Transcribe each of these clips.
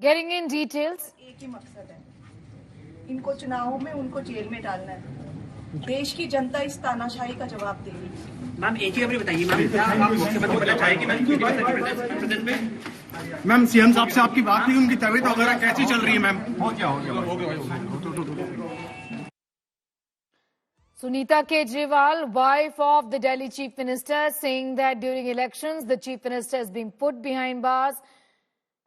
Getting in details. एक ही मकसद है, इनको चुनावों में उनको जेल में डालना है। देश की जनता इस तानाशाही का जवाब देगी। मैम एक ही खबर बताइए मैम, क्या आप मुख्यमंत्री बनना चाहेंगे मैम? सीएम साहब से आपकी बात हुई, उनकी तबीयत वगैरह कैसी चल रही है मैम? हो गया। Sunita Kejriwal, wife of the Delhi Chief Minister, saying that during elections, the Chief Minister is being put behind bars.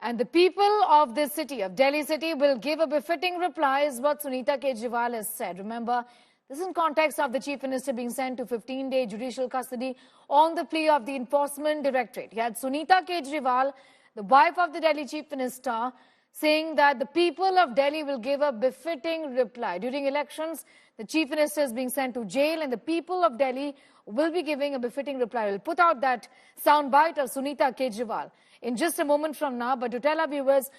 And the people of this city, of Delhi city, will give a befitting reply, is what Sunita Kejriwal has said. Remember, this is in context of the Chief Minister being sent to 15-day judicial custody on the plea of the Enforcement Directorate. He had Sunita Kejriwal, the wife of the Delhi Chief Minister, saying that the people of Delhi will give a befitting reply. During elections, the Chief Minister is being sent to jail and the people of Delhi will be giving a befitting reply. We'll put out that soundbite of Sunita Kejriwal in just a moment from now. But to tell our viewers,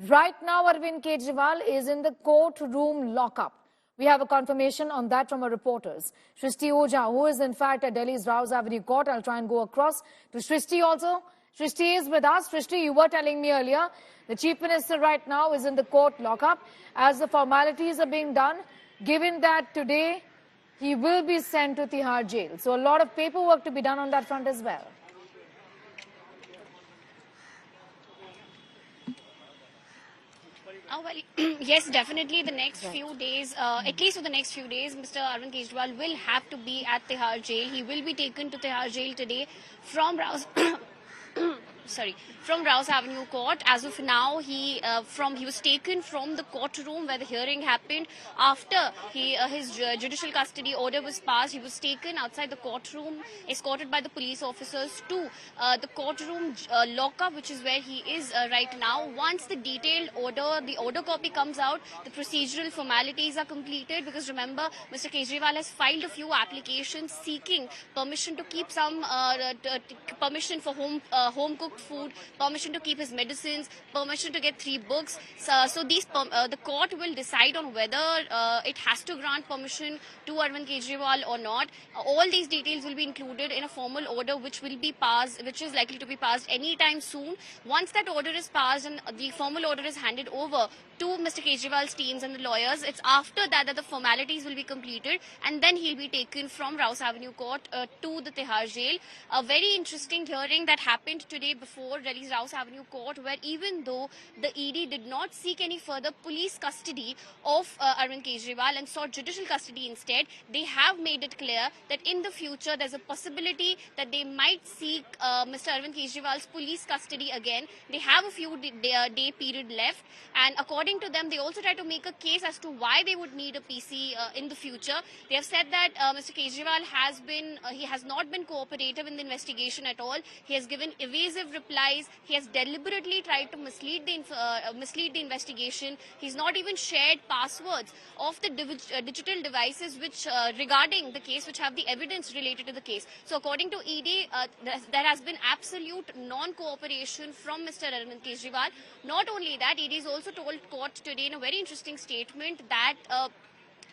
right now Arvind Kejriwal is in the courtroom lockup. We have a confirmation on that from our reporters. Shrishti Oja, who is in fact at Delhi's Rouse Avenue Court. I'll try and go across to Shrishti also. Shrishti is with us. Shrishti, you were telling me earlier, the Chief Minister right now is in the court lockup as the formalities are being done, given that today he will be sent to Tihar jail. So a lot of paperwork to be done on that front as well. Well, yes, definitely the next few days, at least for the next few days, Mr. Arvind Kejriwal will have to be at Tihar jail. He will be taken to Tihar jail today from Rouse... from Rouse Avenue Court. As of now, he was taken from the courtroom where the hearing happened. After his judicial custody order was passed, he was taken outside the courtroom, escorted by the police officers to the courtroom lockup, which is where he is right now. Once the detailed order, the order copy comes out, the procedural formalities are completed, because remember, Mr. Kejriwal has filed a few applications seeking permission to keep some permission for home cooked food, permission to keep his medicines, permission to get 3 books. So the court will decide on whether it has to grant permission to Arvind Kejriwal or not. All these details will be included in a formal order which will be passed, which is likely to be passed anytime soon. Once that order is passed and the formal order is handed over to Mr. Kejriwal's teams and the lawyers, it's after that that the formalities will be completed, and then he'll be taken from Rouse Avenue Court to the Tihar jail. A very interesting hearing that happened today before Delhi's Rouse Avenue Court, where even though the ED did not seek any further police custody of Arvind Kejriwal and sought judicial custody instead, they have made it clear that in the future there's a possibility that they might seek Mr. Arvind Kejriwal's police custody again. They have a few day period left, and according to them, they also try to make a case as to why they would need a PC in the future. They have said that Mr. Kejriwal has not been cooperative in the investigation at all. He has given evasive replies. He has deliberately tried to mislead the investigation. He's not even shared passwords of the digital devices which regarding the case, which have the evidence related to the case. So according to ED, there has been absolute non-cooperation from Mr. Arvind Kejriwal. Not only that, ED has also told court today in a very interesting statement that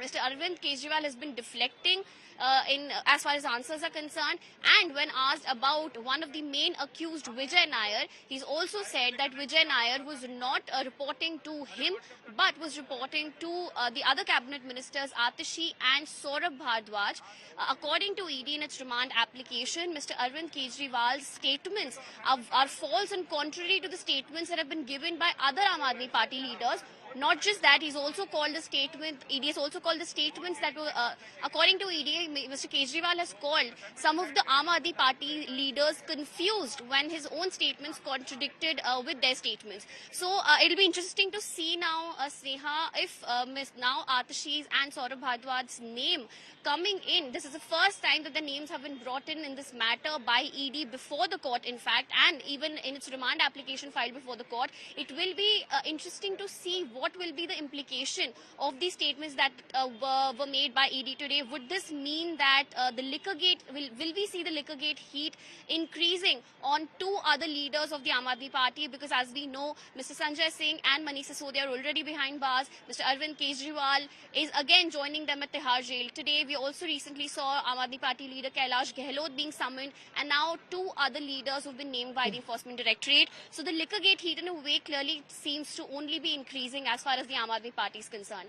Mr. Arvind Kejriwal has been deflecting as far as answers are concerned, and when asked about one of the main accused, Vijay Nair, he's also said that Vijay Nair was not reporting to him but was reporting to the other cabinet ministers Atishi and Saurabh Bharadwaj. According to ED in its remand application, Mr. Arvind Kejriwal's statements are false and contrary to the statements that have been given by other Aam Aadmi Party leaders. Not just that, he's also called the statement, ED has also called the statements that were, according to ED, Mr. Kejriwal has called some of the Aam Aadmi Party leaders confused when his own statements contradicted with their statements. So it'll be interesting to see now, Sneha, if now Atishi's and Saurabh Bharadwaj's name coming in. This is the first time that the names have been brought in this matter by ED before the court, in fact, and even in its remand application filed before the court. It will be interesting to see what what will be the implication of these statements that were made by ED today? Would this mean that the liquor gate, will we see the liquor gate heat increasing on two other leaders of the Aam Aadmi Party? Because as we know, Mr. Sanjay Singh and Manish Sisodia are already behind bars. Mr. Arvind Kejriwal is again joining them at Tihar jail. Today, we also recently saw Aam Aadmi Party leader Kailash Gehlot being summoned, and now two other leaders who've been named by the Enforcement Directorate. So the liquor gate heat in a way clearly seems to only be increasing as far as the Aam Aadmi Party is concerned.